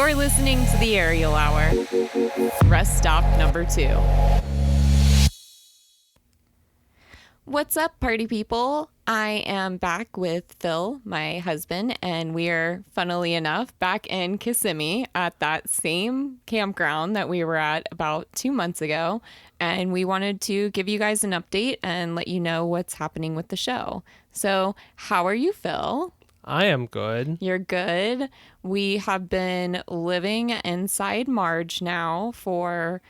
You're listening to the Aerial Hour. Rest stop number 2. What's up, party people? I am back with Phil, my husband, and we are, funnily enough, back in Kissimmee at that same campground that we were at about 2 months ago. And we wanted to give you guys an update and let you know what's happening with the show. So, how are you, Phil? I am good. You're good. We have been living inside Marge now for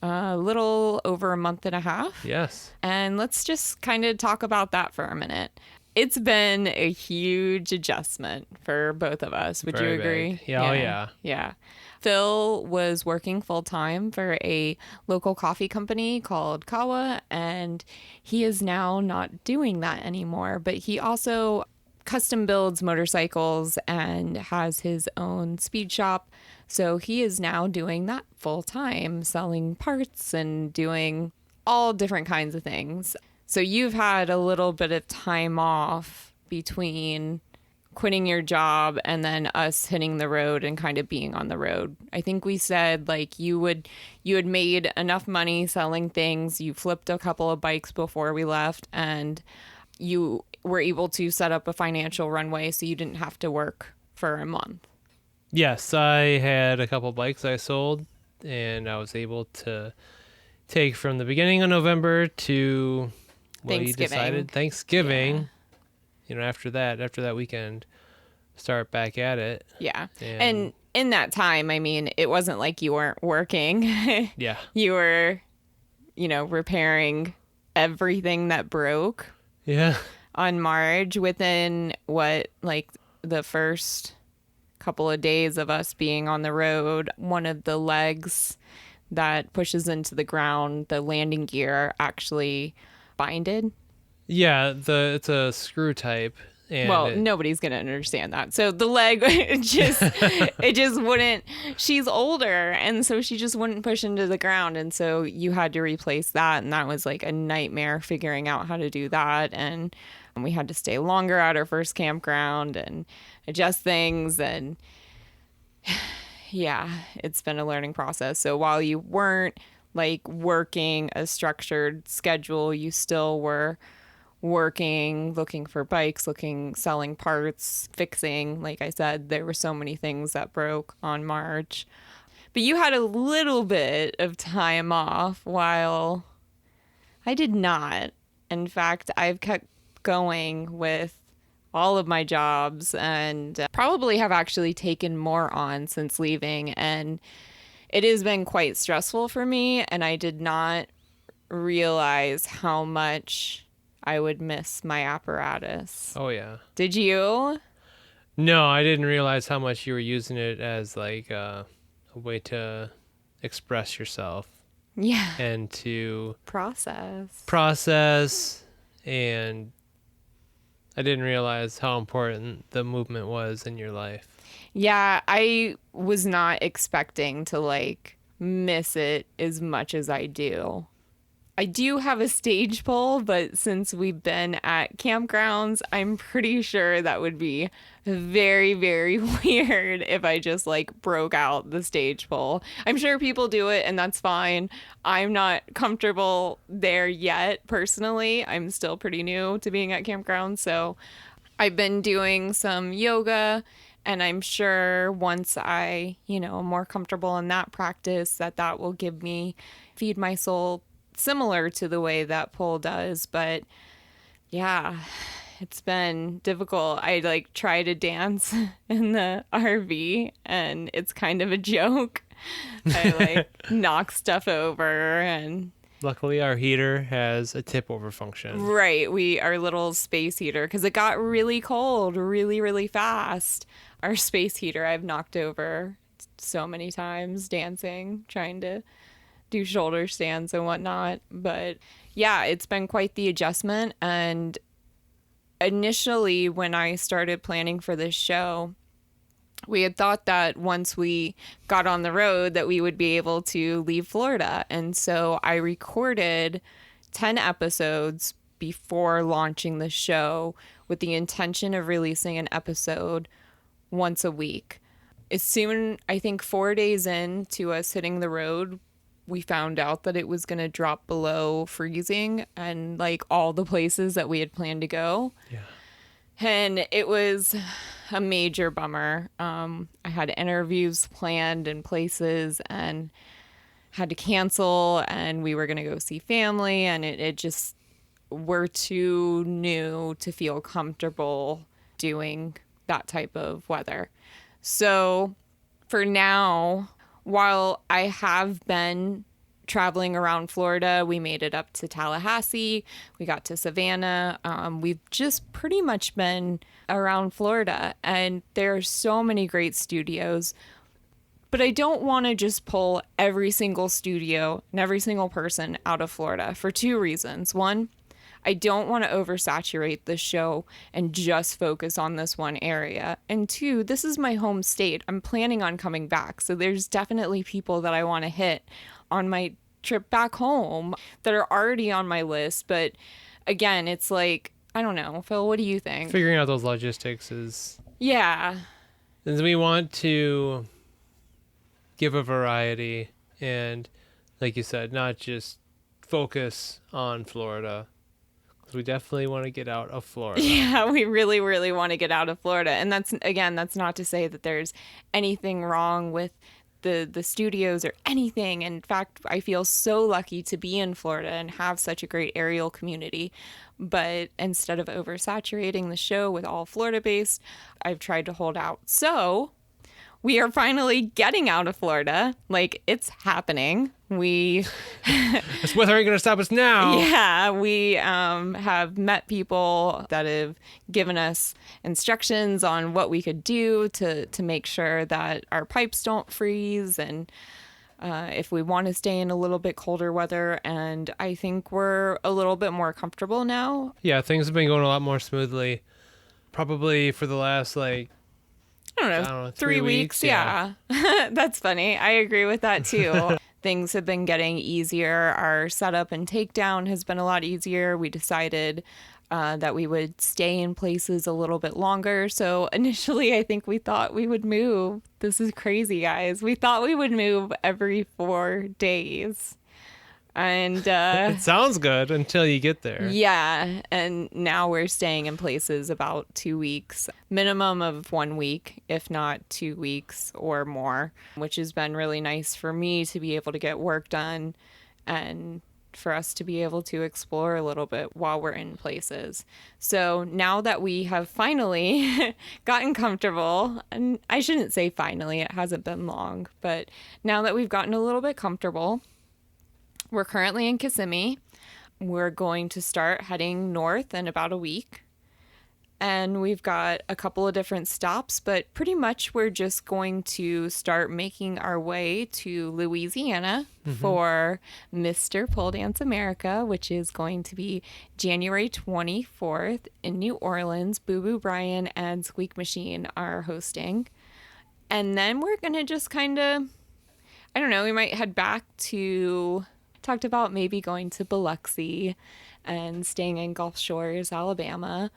a little over a month and a half. Yes. And let's just kind of talk about that for a minute. It's been a huge adjustment for both of us. Would you agree? Big. Yeah. Oh, yeah. Yeah. Phil was working full time for a local coffee company called Kawa, and he is now not doing that anymore. But he also custom builds motorcycles and has his own speed shop. So he is now doing that full time, selling parts and doing all different kinds of things. So you've had a little bit of time off between quitting your job and then us hitting the road and kind of being on the road. I think we said like you had made enough money selling things. You flipped a couple of bikes before we left, and you were able to set up a financial runway so you didn't have to work for a month. Yes, I had a couple bikes I sold, and I was able to take from the beginning of November to Thanksgiving. Yeah. After that weekend, start back at it. Yeah. And in that time, I mean, it wasn't like you weren't working. Yeah. You were, repairing everything that broke. Yeah. On Marge within the first couple of days of us being on the road, one of the legs that pushes into the ground, the landing gear, actually binded. Yeah, it's a screw type. And nobody's going to understand that. So the leg, it just wouldn't, she's older, and so she just wouldn't push into the ground. And so you had to replace that. And that was like a nightmare figuring out how to do that. And we had to stay longer at our first campground and adjust things. And yeah, it's been a learning process. So while you weren't like working a structured schedule, you still were working, looking for bikes, selling parts, fixing. Like I said, there were so many things that broke on March. But you had a little bit of time off while I did not. In fact, I've kept going with all of my jobs and probably have actually taken more on since leaving. And it has been quite stressful for me. And I did not realize how much I would miss my apparatus. Oh, yeah. Did you? No, I didn't realize how much you were using it as like a way to express yourself. Yeah. And to process. And I didn't realize how important the movement was in your life. Yeah, I was not expecting to miss it as much as I do. I do have a stage pull, but since we've been at campgrounds, I'm pretty sure that would be very, very weird if I just broke out the stage pull. I'm sure people do it and that's fine. I'm not comfortable there yet, personally. I'm still pretty new to being at campgrounds, so I've been doing some yoga, and I'm sure once I, am more comfortable in that practice, that will give me, feed my soul similar to the way that pull does. But yeah, it's been difficult. I try to dance in the RV and it's kind of a joke. I knock stuff over, and luckily our heater has a tip over function. Right. Our little space heater, because it got really cold really, really fast. Our space heater I've knocked over so many times dancing, trying to do shoulder stands and whatnot. But yeah, it's been quite the adjustment. And initially when I started planning for this show, we had thought that once we got on the road that we would be able to leave Florida. And so I recorded 10 episodes before launching the show with the intention of releasing an episode once a week. as soon, I think 4 days into us hitting the road, we found out that it was going to drop below freezing and like all the places that we had planned to go. Yeah. And it was a major bummer. I had interviews planned in places and had to cancel, and we were going to go see family, and it just, we're too new to feel comfortable doing that type of weather. So for now, while I have been traveling around Florida, we made it up to Tallahassee, we got to Savannah. We've just pretty much been around Florida, and there are so many great studios. But I don't want to just pull every single studio and every single person out of Florida for two reasons. One, I don't want to oversaturate the show and just focus on this one area. And two, this is my home state. I'm planning on coming back. So there's definitely people that I want to hit on my trip back home that are already on my list. But again, it's like, I don't know. Phil, what do you think? Figuring out those logistics is... Yeah. And we want to give a variety and, like you said, not just focus on Florida. Because we definitely want to get out of Florida. Yeah, we really, really want to get out of Florida. And that's, again, that's not to say that there's anything wrong with the studios or anything. In fact, I feel so lucky to be in Florida and have such a great aerial community. But instead of oversaturating the show with all Florida based, I've tried to hold out. So we are finally getting out of Florida. Like, it's happening. This weather ain't gonna stop us now. Yeah, we have met people that have given us instructions on what we could do to make sure that our pipes don't freeze, and if we want to stay in a little bit colder weather. And I think we're a little bit more comfortable now. Yeah, things have been going a lot more smoothly. Probably for the last, like, I don't know, 3 weeks. Yeah. That's funny. I agree with that too. Things have been getting easier. Our setup and takedown has been a lot easier. We decided that we would stay in places a little bit longer. So initially, I think we thought we would move. This is crazy, guys. We thought we would move every 4 days. And it sounds good until you get there. Yeah. And now we're staying in places about 2 weeks, minimum of 1 week, if not 2 weeks or more, which has been really nice for me to be able to get work done and for us to be able to explore a little bit while we're in places. So now that we have finally gotten comfortable, and I shouldn't say finally, it hasn't been long, but now that we've gotten a little bit comfortable, we're currently in Kissimmee. We're going to start heading north in about a week. And we've got a couple of different stops, but pretty much we're just going to start making our way to Louisiana for Mr. Pole Dance America, which is going to be January 24th in New Orleans. Boo Boo Brian and Squeak Machine are hosting. And then we're going to just kind of, I don't know, we might head back to... talked about maybe going to Biloxi and staying in Gulf Shores, Alabama.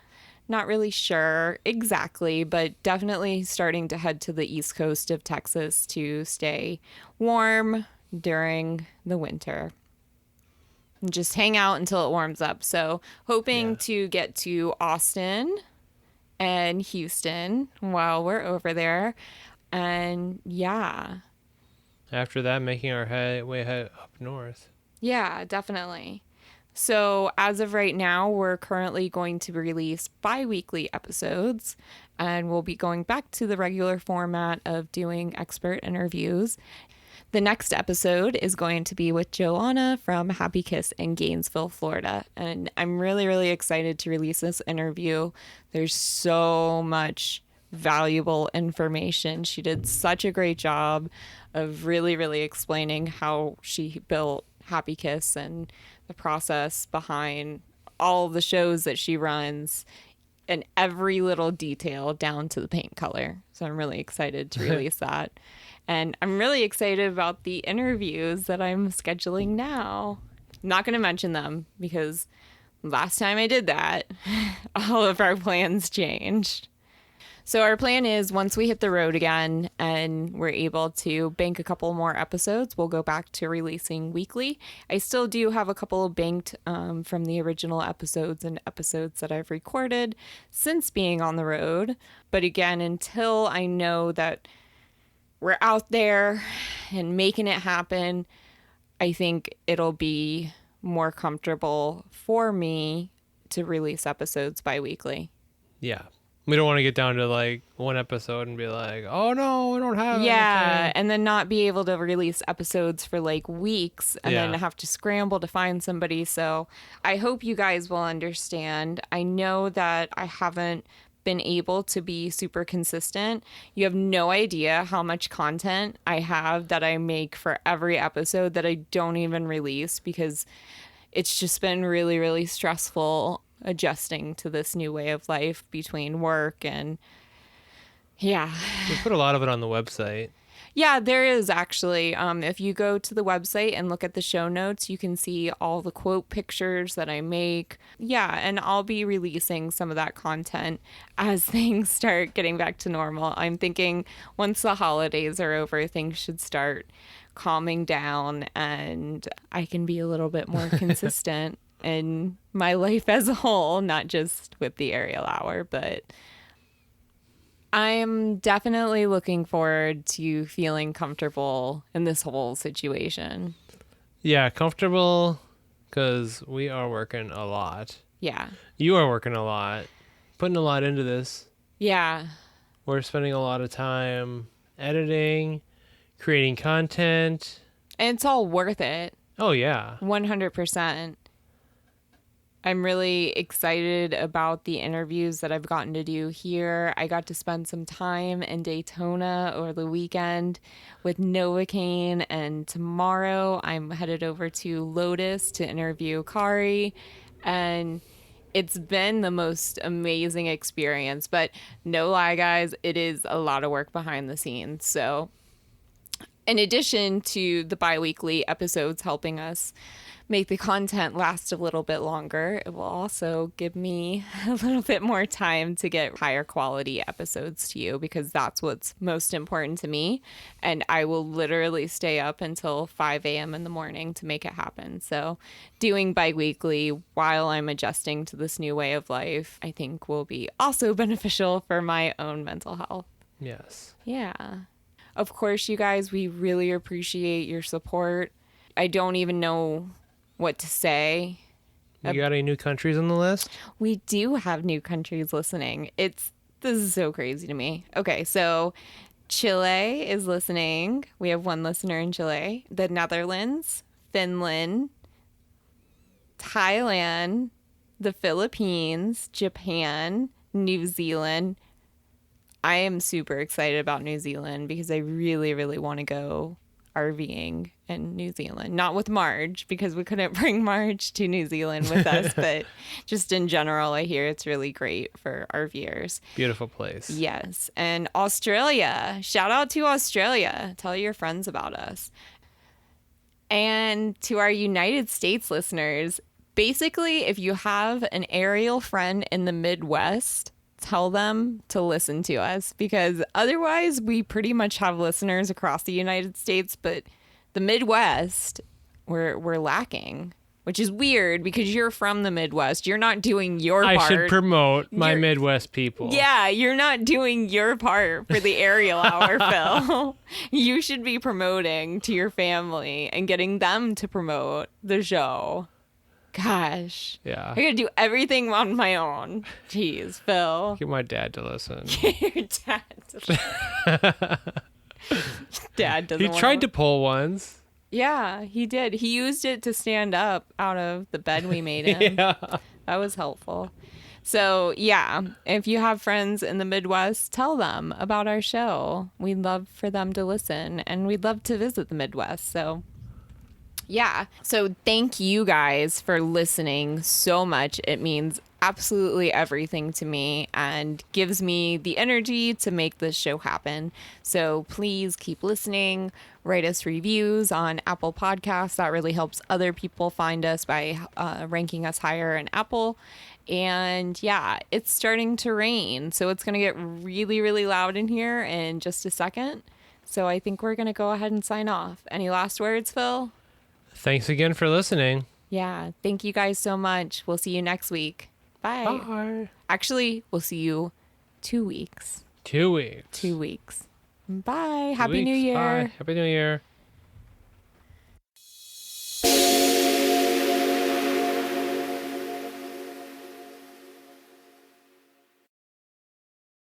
Not really sure exactly, but definitely starting to head to the east coast of Texas to stay warm during the winter. And just hang out until it warms up. So hoping to get to Austin and Houston while we're over there. And yeah. After that, making our way up north. Yeah, definitely. So as of right now, we're currently going to release bi-weekly episodes, and we'll be going back to the regular format of doing expert interviews. The next episode is going to be with Joanna from Happy Kiss in Gainesville, Florida. And I'm really, really excited to release this interview. There's so much valuable information. She did such a great job of really, really explaining how she built Happy Kiss and the process behind all the shows that she runs and every little detail down to the paint color. So I'm really excited to release that. And I'm really excited about the interviews that I'm scheduling now. I'm not going to mention them because last time I did that, all of our plans changed. So our plan is once we hit the road again and we're able to bank a couple more episodes, we'll go back to releasing weekly. I still do have a couple banked from the original episodes and episodes that I've recorded since being on the road. But again, until I know that we're out there and making it happen, I think it'll be more comfortable for me to release episodes bi-weekly. Yeah. We don't want to get down to like one episode and be like, oh no, we don't have Yeah, anything. and then not be able to release episodes for like weeks and Yeah. then have to scramble to find somebody. So I hope you guys will understand. I know that I haven't been able to be super consistent. You have no idea how much content I have that I make for every episode that I don't even release because it's just been really, really stressful adjusting to this new way of life between work and yeah. We put a lot of it on the website. Yeah, there is actually. If you go to the website and look at the show notes, you can see all the quote pictures that I make. Yeah, and I'll be releasing some of that content as things start getting back to normal. I'm thinking once the holidays are over, things should start calming down and I can be a little bit more consistent in my life as a whole, not just with the aerial hour, but I'm definitely looking forward to feeling comfortable in this whole situation. Yeah, comfortable because we are working a lot. Yeah. You are working a lot, putting a lot into this. Yeah. We're spending a lot of time editing, creating content. And it's all worth it. Oh, yeah. 100%. I'm really excited about the interviews that I've gotten to do here. I got to spend some time in Daytona over the weekend with Novocaine, and tomorrow I'm headed over to Lotus to interview Kari, and it's been the most amazing experience. But no lie, guys, it is a lot of work behind the scenes. So in addition to the bi-weekly episodes helping us make the content last a little bit longer, it will also give me a little bit more time to get higher quality episodes to you because that's what's most important to me. And I will literally stay up until 5 a.m. in the morning to make it happen. So doing bi-weekly while I'm adjusting to this new way of life, I think will be also beneficial for my own mental health. Yes. Yeah. Of course, you guys, we really appreciate your support. I don't even know what to say. You got any new countries on the list? We do have new countries listening. This is so crazy to me. Okay, so Chile is listening. We have one listener in Chile. The Netherlands, Finland, Thailand, the Philippines, Japan, New Zealand. I am super excited about New Zealand because I really, really want to go RVing in New Zealand. Not with Marge because we couldn't bring Marge to New Zealand with us, but just in general, I hear it's really great for RVers. Beautiful place. Yes. And Australia. Shout out to Australia. Tell your friends about us. And to our United States listeners, basically, if you have an aerial friend in the Midwest, tell them to listen to us because otherwise we pretty much have listeners across the United States, but the Midwest, we're lacking, which is weird because you're from the Midwest. You're not doing your part. I should promote my You're- Midwest people. Yeah, you're not doing your part for the aerial hour, Phil. You should be promoting to your family and getting them to promote the show. Gosh. Yeah. I gotta do everything on my own. Jeez, Phil. Get my dad to listen. Your dad doesn't He wanna- tried to pull ones. Yeah, he did. He used it to stand up out of the bed we made him. Yeah. That was helpful. So, yeah, if you have friends in the Midwest, tell them about our show. We'd love for them to listen, and we'd love to visit the Midwest. So, yeah. So thank you guys for listening so much. It means absolutely everything to me and gives me the energy to make this show happen. So please keep listening. Write us reviews on Apple Podcasts. That really helps other people find us by ranking us higher in Apple. And yeah, it's starting to rain. So it's going to get really, really loud in here in just a second. So I think we're going to go ahead and sign off. Any last words, Phil? Thanks again for listening. Yeah. Thank you guys so much. We'll see you next week. Bye. Bye. Actually, we'll see you 2 weeks. 2 weeks. 2 weeks. Bye. 2 Happy New weeks. Year. Bye. Happy New Year.